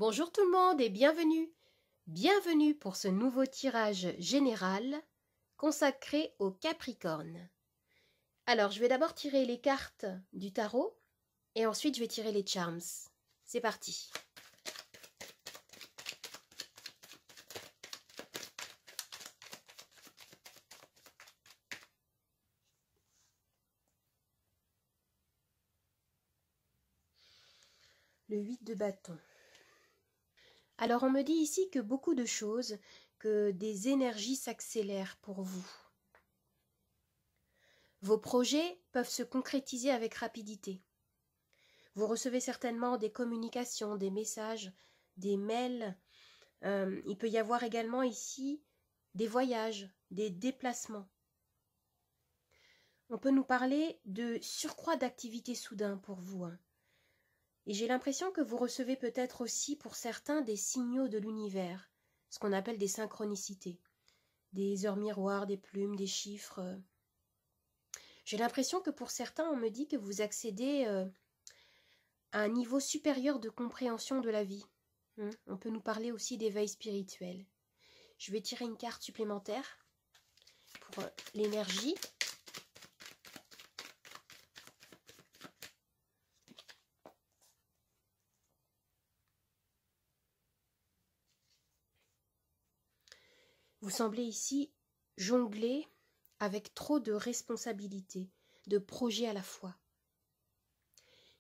Bonjour tout le monde et bienvenue. Bienvenue pour ce nouveau tirage général consacré au Capricorne. Alors, je vais d'abord tirer les cartes du tarot et ensuite je vais tirer les charms. C'est parti. Le 8 de bâton. Alors, on me dit ici que beaucoup de choses, que des énergies s'accélèrent pour vous. Vos projets peuvent se concrétiser avec rapidité. Vous recevez certainement des communications, des messages, des mails. Il peut y avoir également ici des voyages, des déplacements. On peut nous parler de surcroît d'activité soudain pour vous. Et j'ai l'impression que vous recevez peut-être aussi pour certains des signaux de l'univers, ce qu'on appelle des synchronicités, des heures miroirs, des plumes, des chiffres. J'ai l'impression que pour certains, on me dit que vous accédez à un niveau supérieur de compréhension de la vie. On peut nous parler aussi d'éveil spirituel. Je vais tirer une carte supplémentaire pour l'énergie. Vous semblez ici jongler avec trop de responsabilités, de projets à la fois.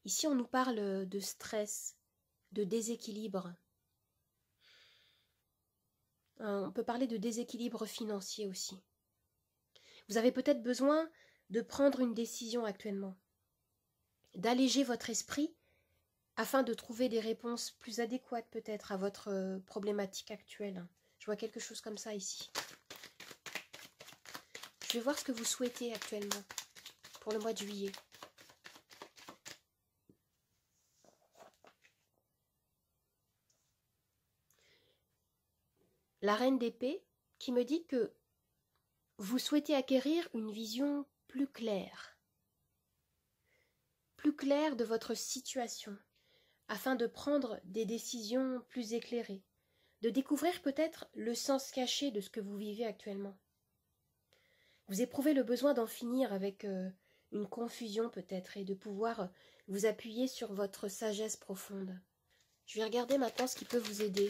Ici, on nous parle de stress, de déséquilibre. On peut parler de déséquilibre financier aussi. Vous avez peut-être besoin de prendre une décision actuellement, d'alléger votre esprit afin de trouver des réponses plus adéquates peut-être à votre problématique actuelle. Je vois quelque chose comme ça ici. Je vais voir ce que vous souhaitez actuellement pour le mois de juillet. La reine d'épée qui me dit que vous souhaitez acquérir une vision plus claire de votre situation, afin de prendre des décisions plus éclairées, de découvrir peut-être le sens caché de ce que vous vivez actuellement. Vous éprouvez le besoin d'en finir avec une confusion peut-être et de pouvoir vous appuyer sur votre sagesse profonde. Je vais regarder maintenant ce qui peut vous aider.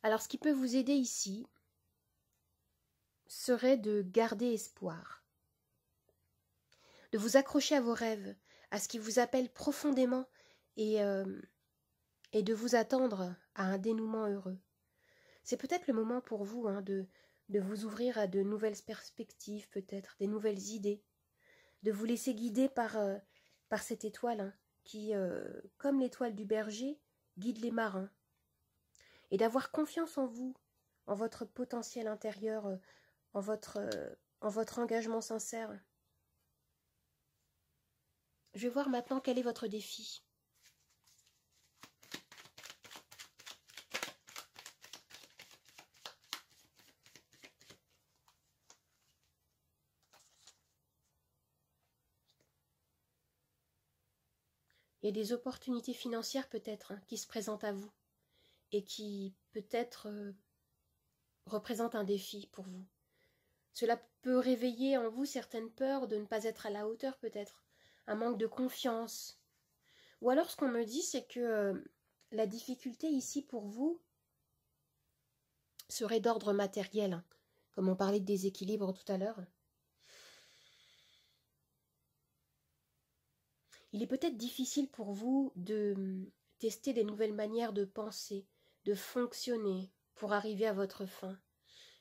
Alors, ce qui peut vous aider ici serait de garder espoir, de vous accrocher à vos rêves, à ce qui vous appelle profondément et de vous attendre à un dénouement heureux. C'est peut-être le moment pour vous de vous ouvrir à de nouvelles perspectives, peut-être, des nouvelles idées, de vous laisser guider par cette étoile qui, comme l'étoile du berger, guide les marins. Et d'avoir confiance en vous, en votre potentiel intérieur, en votre engagement sincère. Je vais voir maintenant quel est votre défi. Il y a des opportunités financières peut-être qui se présentent à vous et qui peut-être représentent un défi pour vous. Cela peut réveiller en vous certaines peurs de ne pas être à la hauteur peut-être, un manque de confiance. Ou alors ce qu'on me dit c'est que la difficulté ici pour vous serait d'ordre matériel, comme on parlait de déséquilibre tout à l'heure. Il est peut-être difficile pour vous de tester des nouvelles manières de penser, de fonctionner pour arriver à votre fin.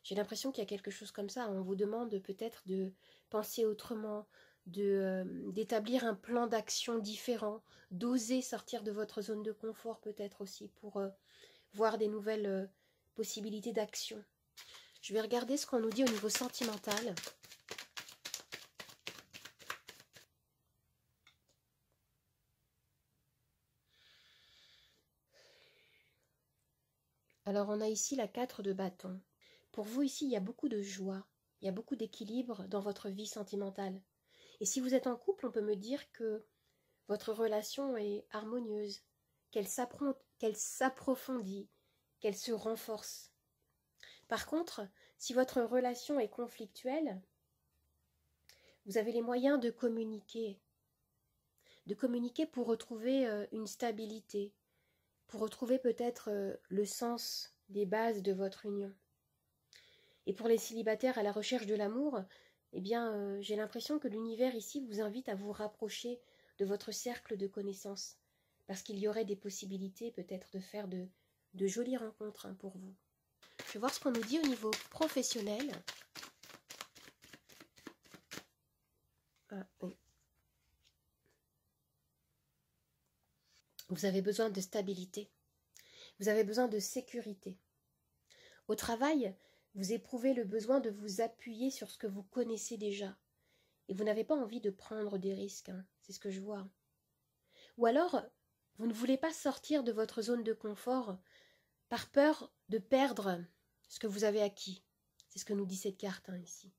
J'ai l'impression qu'il y a quelque chose comme ça. On vous demande peut-être de penser autrement, d'établir un plan d'action différent, d'oser sortir de votre zone de confort peut-être aussi pour voir des nouvelles possibilités d'action. Je vais regarder ce qu'on nous dit au niveau sentimental. Alors on a ici la 4 de bâton. Pour vous ici, il y a beaucoup de joie, Il y a beaucoup d'équilibre dans votre vie sentimentale. Et si vous êtes en couple, on peut me dire que votre relation est harmonieuse, qu'elle s'approfondit, qu'elle se renforce. Par contre, si votre relation est conflictuelle, vous avez les moyens de communiquer pour retrouver une stabilité, pour retrouver peut-être le sens des bases de votre union. Et pour les célibataires à la recherche de l'amour, eh bien, j'ai l'impression que l'univers ici vous invite à vous rapprocher de votre cercle de connaissances, parce qu'il y aurait des possibilités peut-être de faire de jolies rencontres pour vous. Je vais voir ce qu'on nous dit au niveau professionnel. Ah, oui. Vous avez besoin de stabilité. Vous avez besoin de sécurité. Au travail, vous éprouvez le besoin de vous appuyer sur ce que vous connaissez déjà. Et vous n'avez pas envie de prendre des risques, hein. C'est ce que je vois. Ou alors, vous ne voulez pas sortir de votre zone de confort par peur de perdre ce que vous avez acquis. C'est ce que nous dit cette carte ici.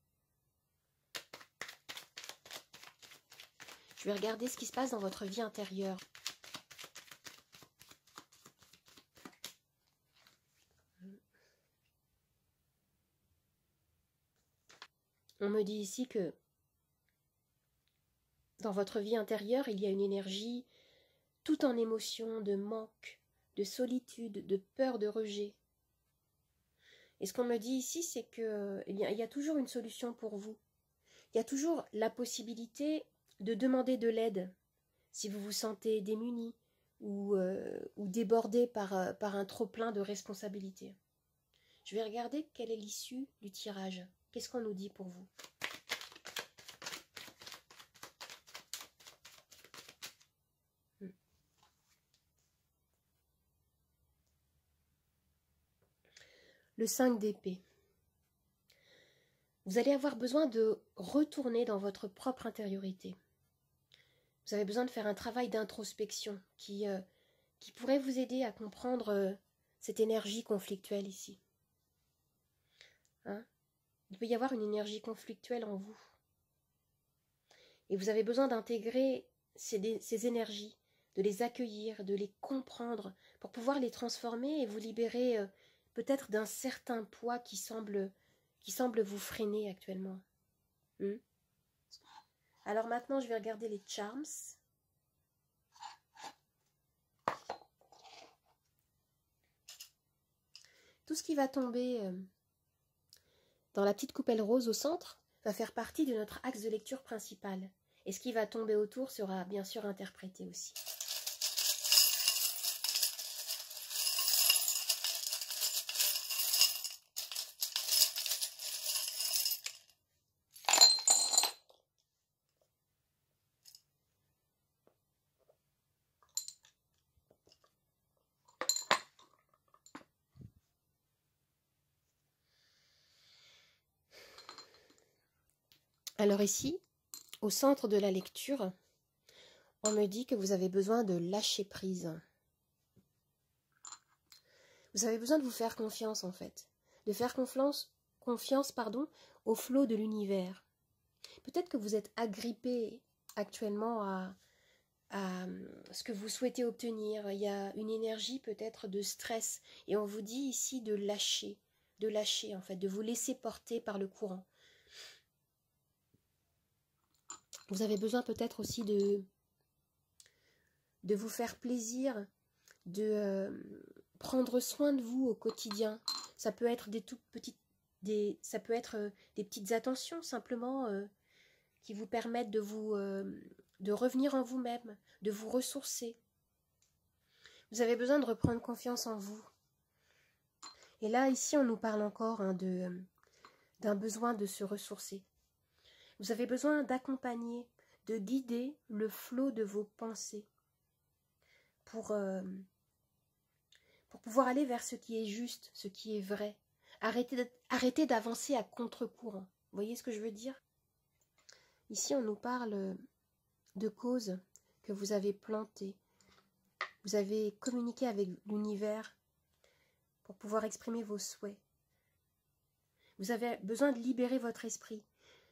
Je vais regarder ce qui se passe dans votre vie intérieure. On me dit ici que dans votre vie intérieure, il y a une énergie tout en émotion, de manque, de solitude, de peur de rejet. Et ce qu'on me dit ici, c'est que il y a toujours une solution pour vous. Il y a toujours la possibilité de demander de l'aide si vous vous sentez démuni ou débordé par un trop-plein de responsabilités. Je vais regarder quelle est l'issue du tirage. Qu'est-ce qu'on nous dit pour vous? Le 5 d'épée. Vous allez avoir besoin de retourner dans votre propre intériorité. Vous avez besoin de faire un travail d'introspection qui pourrait vous aider à comprendre cette énergie conflictuelle ici. Hein? Il peut y avoir une énergie conflictuelle en vous. Et vous avez besoin d'intégrer ces énergies, de les accueillir, de les comprendre, pour pouvoir les transformer et vous libérer peut-être d'un certain poids qui semble vous freiner actuellement. Alors maintenant, je vais regarder les charms. Tout ce qui va tomber dans la petite coupelle rose au centre va faire partie de notre axe de lecture principal. Et ce qui va tomber autour sera bien sûr interprété aussi. Alors ici, au centre de la lecture, on me dit que vous avez besoin de lâcher prise. Vous avez besoin de vous faire confiance en fait, de faire confiance au flot de l'univers. Peut-être que vous êtes agrippé actuellement à ce que vous souhaitez obtenir. Il y a une énergie peut-être de stress et on vous dit ici de lâcher en fait, de vous laisser porter par le courant. Vous avez besoin peut-être aussi de vous faire plaisir, de prendre soin de vous au quotidien. Ça peut être des petites attentions simplement qui vous permettent de revenir en vous-même, de vous ressourcer. Vous avez besoin de reprendre confiance en vous. Et là, ici, on nous parle encore d'un besoin de se ressourcer. Vous avez besoin d'accompagner, de guider le flot de vos pensées pour pouvoir aller vers ce qui est juste, ce qui est vrai. Arrêtez d'avancer à contre-courant. Vous voyez ce que je veux dire? Ici, on nous parle de causes que vous avez plantées. Vous avez communiqué avec l'univers pour pouvoir exprimer vos souhaits. Vous avez besoin de libérer votre esprit.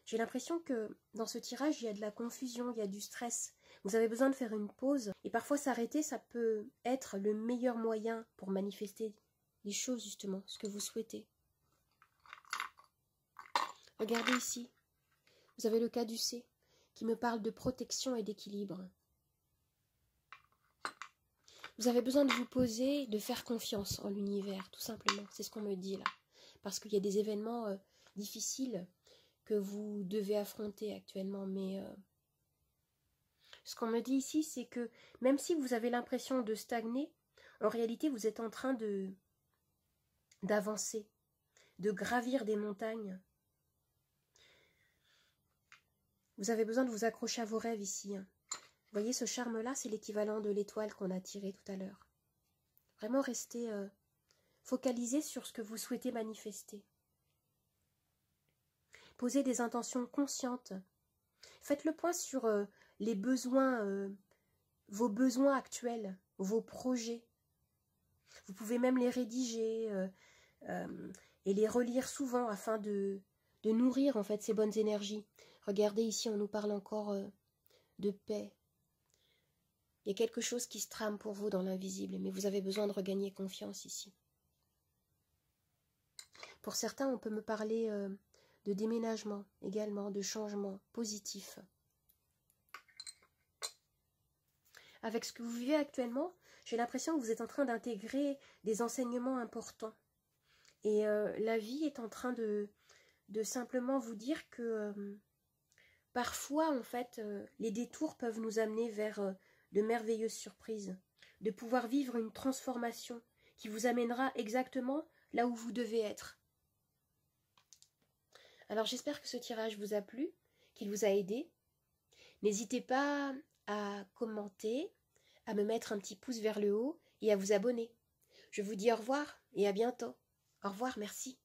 J'ai l'impression que dans ce tirage, il y a de la confusion, il y a du stress. Vous avez besoin de faire une pause. Et parfois s'arrêter, ça peut être le meilleur moyen pour manifester les choses, justement, ce que vous souhaitez. Regardez ici. Vous avez le caducée qui me parle de protection et d'équilibre. Vous avez besoin de vous poser, de faire confiance en l'univers, tout simplement. C'est ce qu'on me dit là. Parce qu'il y a des événements difficiles que vous devez affronter actuellement. Mais ce qu'on me dit ici, c'est que même si vous avez l'impression de stagner, en réalité, vous êtes en train d'avancer, de gravir des montagnes. Vous avez besoin de vous accrocher à vos rêves ici. Vous voyez, ce charme-là, c'est l'équivalent de l'étoile qu'on a tirée tout à l'heure. Vraiment restez focalisé sur ce que vous souhaitez manifester. Posez des intentions conscientes. Faites le point sur les besoins, vos besoins actuels, vos projets. Vous pouvez même les rédiger et les relire souvent afin de nourrir en fait ces bonnes énergies. Regardez ici, on nous parle encore de paix. Il y a quelque chose qui se trame pour vous dans l'invisible, mais vous avez besoin de regagner confiance ici. Pour certains, on peut me parler de déménagement également, de changement positif. Avec ce que vous vivez actuellement, j'ai l'impression que vous êtes en train d'intégrer des enseignements importants. Et la vie est en train de simplement vous dire que parfois, en fait, les détours peuvent nous amener vers de merveilleuses surprises, de pouvoir vivre une transformation qui vous amènera exactement là où vous devez être. Alors j'espère que ce tirage vous a plu, qu'il vous a aidé. N'hésitez pas à commenter, à me mettre un petit pouce vers le haut et à vous abonner. Je vous dis au revoir et à bientôt. Au revoir, merci.